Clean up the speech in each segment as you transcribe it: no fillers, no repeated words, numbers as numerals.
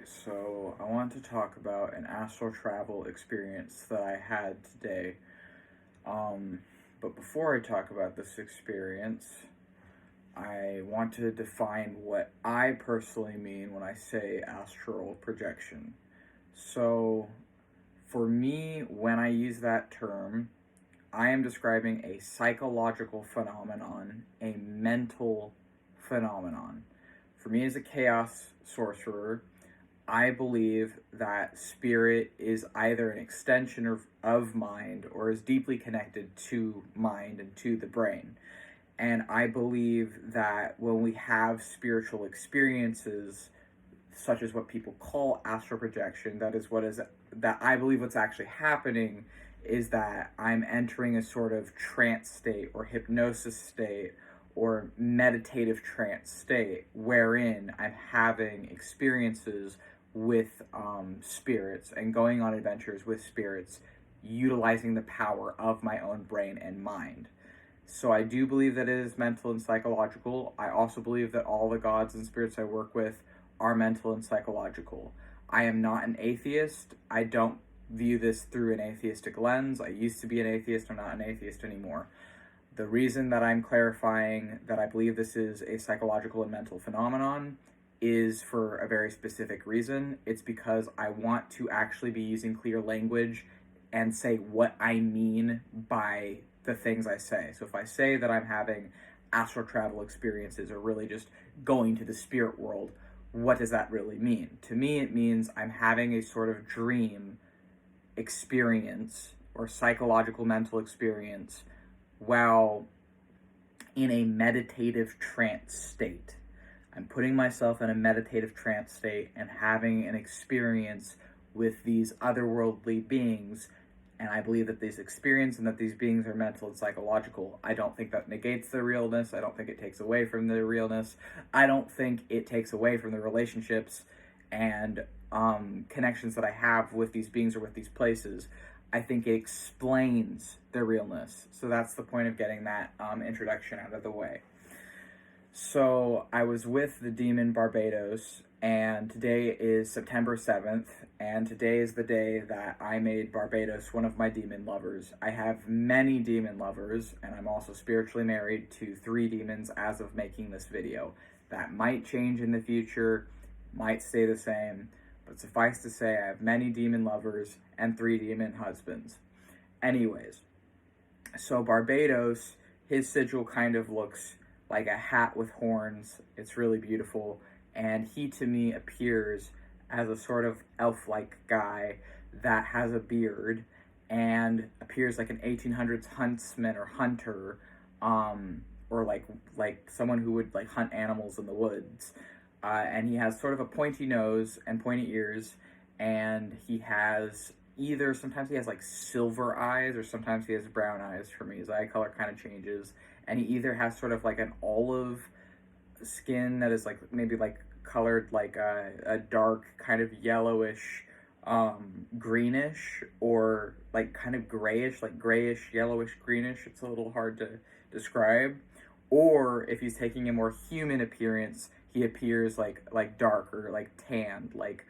So I want to talk about an astral travel experience that I had today. Um, but before I talk about this experience, I want to define what I personally mean when I say astral projection. So, for me, when I use that term, I am describing a psychological phenomenon, a mental phenomenon. For me, as a chaos sorcerer, I believe that spirit is either an extension of mind or is deeply connected to mind and to the brain. And I believe that when we have spiritual experiences, such as what people call astral projection, that I believe what's actually happening is that I'm entering a sort of trance state or hypnosis state or meditative trance state wherein I'm having experiences with spirits and going on adventures with spirits, utilizing the power of my own brain and mind. So I do believe that it is mental and psychological. I also believe that all the gods and spirits I work with are mental and psychological. I am not an atheist. I don't view this through an atheistic lens. I used to be an atheist. I'm not an atheist anymore. The reason that I'm clarifying that I believe this is a psychological and mental phenomenon is for a very specific reason. It's because I want to actually be using clear language and say what I mean by the things I say. So if I say that I'm having astral travel experiences or really just going to the spirit world, what does that really mean? To me, it means I'm having a sort of dream experience or psychological mental experience while in a meditative trance state. I'm putting myself in a meditative trance state and having an experience with these otherworldly beings. And I believe that this experience and that these beings are mental and psychological. I don't think that negates their realness. I don't think it takes away from their realness. I don't think it takes away from the relationships and connections that I have with these beings or with these places. I think it explains their realness. So that's the point of getting that introduction out of the way. So I was with the demon Barbatos, and today is September 7th, and today is the day that I made Barbatos one of my demon lovers. I have many demon lovers, and I'm also spiritually married to 3 demons as of making this video. That might change in the future, might stay the same, but suffice to say I have many demon lovers and 3 demon husbands. Anyways, so Barbatos, his sigil kind of looks like a hat with horns. It's really beautiful. And he, to me, appears as a sort of elf-like guy that has a beard and appears like an 1800s huntsman or hunter, or like someone who would like hunt animals in the woods. And he has sort of a pointy nose and pointy ears, and he has sometimes he has like silver eyes or sometimes he has brown eyes. For me, his eye color kind of changes, and he either has sort of like an olive skin that is like maybe like colored like a dark kind of yellowish greenish, or like kind of grayish, like grayish yellowish greenish. It's a little hard to describe. Or if he's taking a more human appearance, he appears like dark or like tanned, like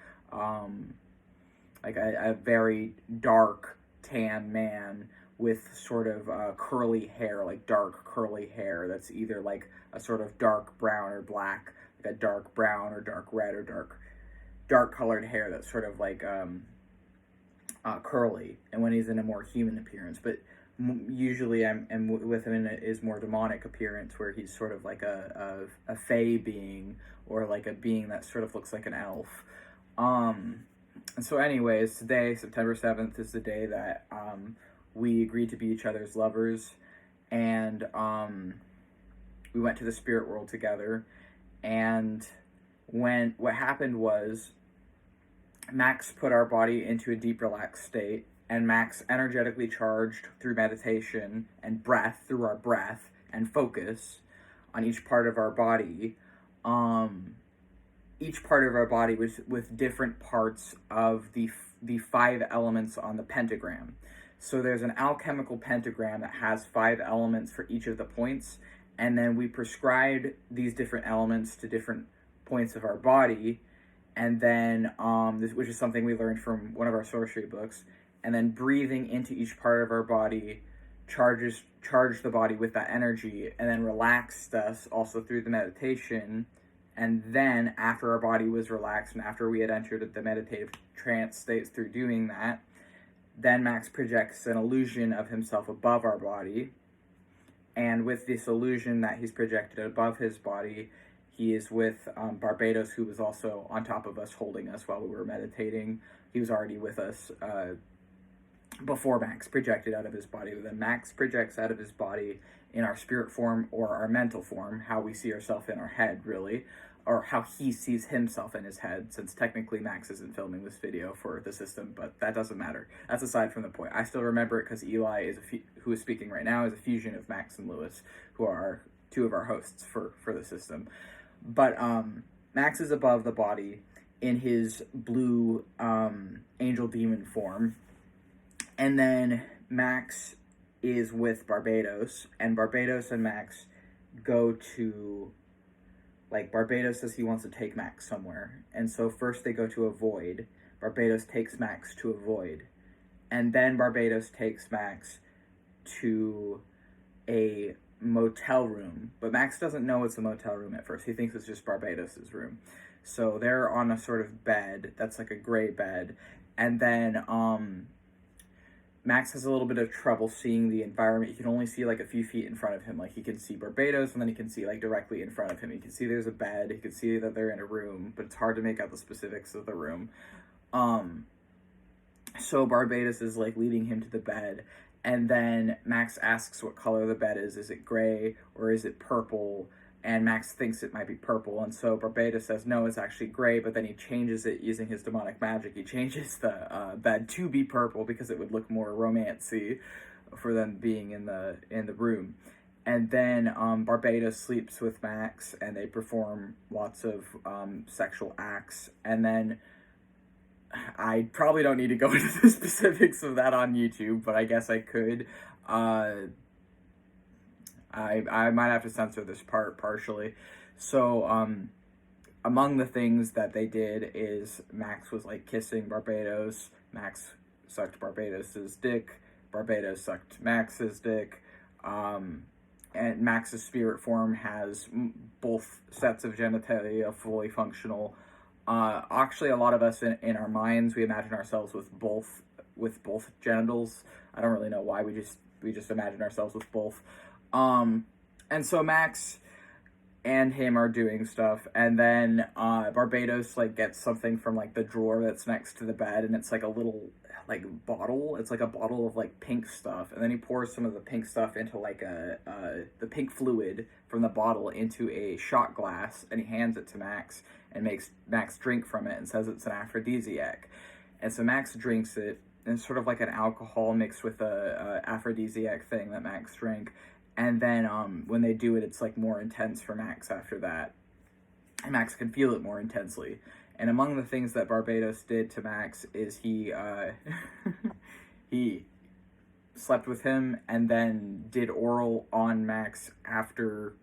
a very dark tan man with sort of curly hair, like dark curly hair that's either like a sort of dark brown or black, like a dark brown or dark red or dark colored hair that's sort of like curly, and when he's in a more human appearance. But usually I'm with him in is more demonic appearance, where he's sort of like a fae being, or like a being that sort of looks like an elf. And so anyways, today, September 7th, is the day that we agreed to be each other's lovers, and we went to the spirit world together. And what happened was Max put our body into a deep relaxed state, and Max energetically charged through meditation and breath, through our breath and focus on each part of our body. Each part of our body was with different parts of the 5 elements on the pentagram. So there's an alchemical pentagram that has 5 elements for each of the points, and then we prescribed these different elements to different points of our body, and then which is something we learned from one of our sorcery books, and then breathing into each part of our body charged the body with that energy, and then relaxed us also through the meditation. And then after our body was relaxed and after we had entered the meditative trance states through doing that, then Max projects an illusion of himself above our body. And with this illusion that he's projected above his body, he is with Barbatos, who was also on top of us, holding us while we were meditating. He was already with us before Max projected out of his body. Then Max projects out of his body in our spirit form or our mental form, how we see ourselves in our head, really, or how he sees himself in his head, since technically Max isn't filming this video for the system, but that doesn't matter. That's aside from the point. I still remember it because Eli, who is speaking right now, is a fusion of Max and Lewis, who are two of our hosts for the system. But Max is above the body in his blue angel demon form, and then Max is with Barbatos, and Barbatos and Max go to, like, Barbatos says he wants to take Max somewhere, and so first they go to a void. Barbatos takes Max to a void, and then Barbatos takes Max to a motel room, but Max doesn't know it's a motel room at first. He thinks it's just Barbatos' room. So they're on a sort of bed that's like a gray bed, and then Max has a little bit of trouble seeing the environment. He can only see like a few feet in front of him. Like he can see Barbatos, and then he can see like directly in front of him. He can see there's a bed. He can see that they're in a room, but it's hard to make out the specifics of the room. So Barbatos is like leading him to the bed, and then Max asks what color the bed is. Is it gray or is it purple? And Max thinks it might be purple, and so Barbatos says no, it's actually gray, but then he changes it using his demonic magic. He changes the bed to be purple because it would look more romancy for them being in the room. And then Barbatos sleeps with Max, and they perform lots of sexual acts. And then I probably don't need to go into the specifics of that on YouTube, but I guess I could. I might have to censor this part partially. So, among the things that they did is Max was like kissing Barbatos. Max sucked Barbatos' dick. Barbatos sucked Max's dick. And Max's spirit form has both sets of genitalia fully functional. Actually, a lot of us in our minds, we imagine ourselves with both genitals. I don't really know why. We just imagine ourselves with both. And so Max and him are doing stuff, and then Barbatos like gets something from like the drawer that's next to the bed, and it's like a little like bottle. It's like a bottle of like pink stuff, and then he pours some of the pink stuff into like the pink fluid from the bottle into a shot glass, and he hands it to Max and makes Max drink from it and says it's an aphrodisiac. And so Max drinks it, and it's sort of like an alcohol mixed with a aphrodisiac thing that Max drank. And then when they do it, it's like more intense for Max after that. And Max can feel it more intensely. And among the things that Barbatos did to Max is he he slept with him and then did oral on Max after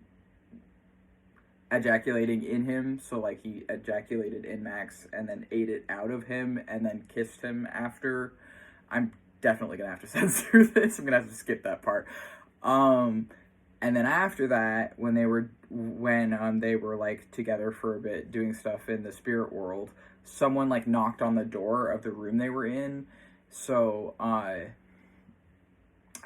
ejaculating in him. So like he ejaculated in Max and then ate it out of him and then kissed him after. I'm definitely gonna have to censor this. I'm gonna have to skip that part. And then after that, when they were like together for a bit doing stuff in the spirit world, someone like knocked on the door of the room they were in. So I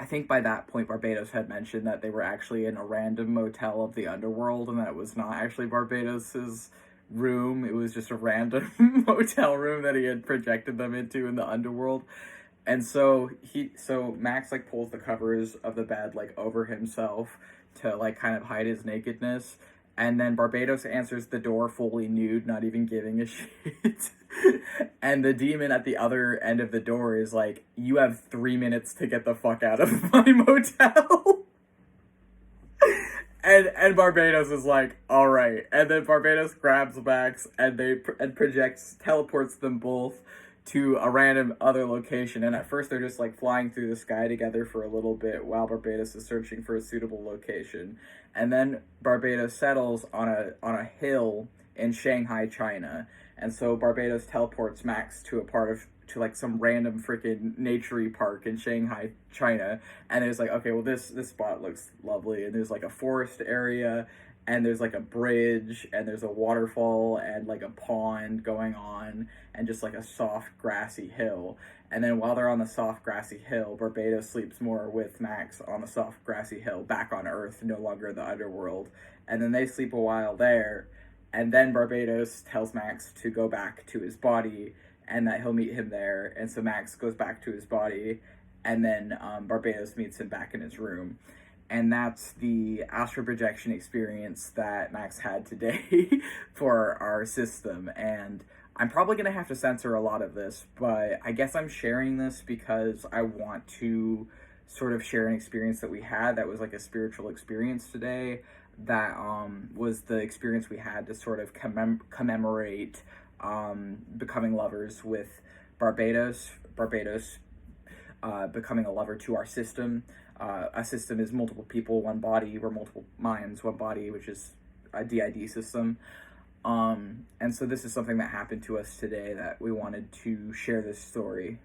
think by that point Barbatos had mentioned that they were actually in a random motel of the underworld, and that it was not actually Barbatos's room. It was just a random motel room that he had projected them into in the underworld. And so Max like pulls the covers of the bed like over himself to like kind of hide his nakedness, and then Barbatos answers the door fully nude, not even giving a shit. And the demon at the other end of the door is like, "You have 3 minutes to get the fuck out of my motel." And Barbatos is like, "All right." And then Barbatos grabs Max and teleports them both to a random other location. And at first they're just like flying through the sky together for a little bit while Barbatos is searching for a suitable location. And then Barbatos settles on a hill in Shanghai, China. And so Barbatos teleports Max to a part of to like some random freaking naturey park in Shanghai, China, and it's like, okay, well this spot looks lovely, and there's like a forest area, and there's like a bridge, and there's a waterfall, and like a pond going on, and just like a soft grassy hill. And then while they're on the soft grassy hill, Barbados sleeps more with Max on the soft grassy hill, back on Earth, no longer the underworld. And then they sleep a while there, and then Barbados tells Max to go back to his body and that he'll meet him there. And so Max goes back to his body, and then Barbados meets him back in his room. And that's the astral projection experience that Max had today for our system. And I'm probably going to have to censor a lot of this, but I guess I'm sharing this because I want to sort of share an experience that we had that was like a spiritual experience today, that was the experience we had to sort of commemorate becoming lovers with Barbados becoming a lover to our system. A system is multiple people, one body. We're multiple minds, one body, which is a DID system. And so this is something that happened to us today that we wanted to share this story.